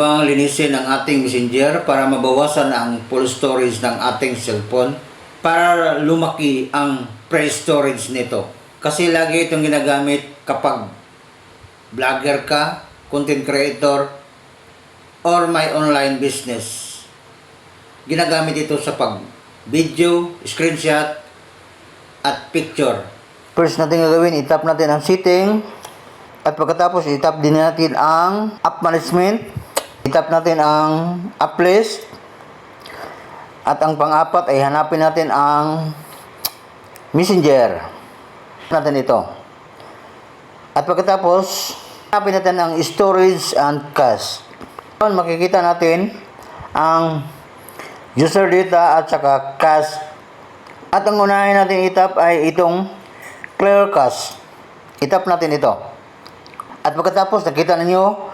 Ang linisin ang ating messenger para mabawasan ang full storage ng ating cellphone para lumaki ang pre-storage nito. Kasi lagi itong ginagamit kapag vlogger ka, content creator, or may online business. Ginagamit ito sa pag-video, screenshot, at picture. First natin gagawin, itap natin ang setting. At pagkatapos, itap din natin ang app management. Itap natin ang app list. At ang pang-apat ay hanapin natin ang messenger. Natin ito. At pagkatapos, hanapin natin ang storage and cache. Makikita natin ang user data at saka cache. At ang unahin natin itap ay itong clear cache. Itap natin ito. At pagkatapos, nakita ninyo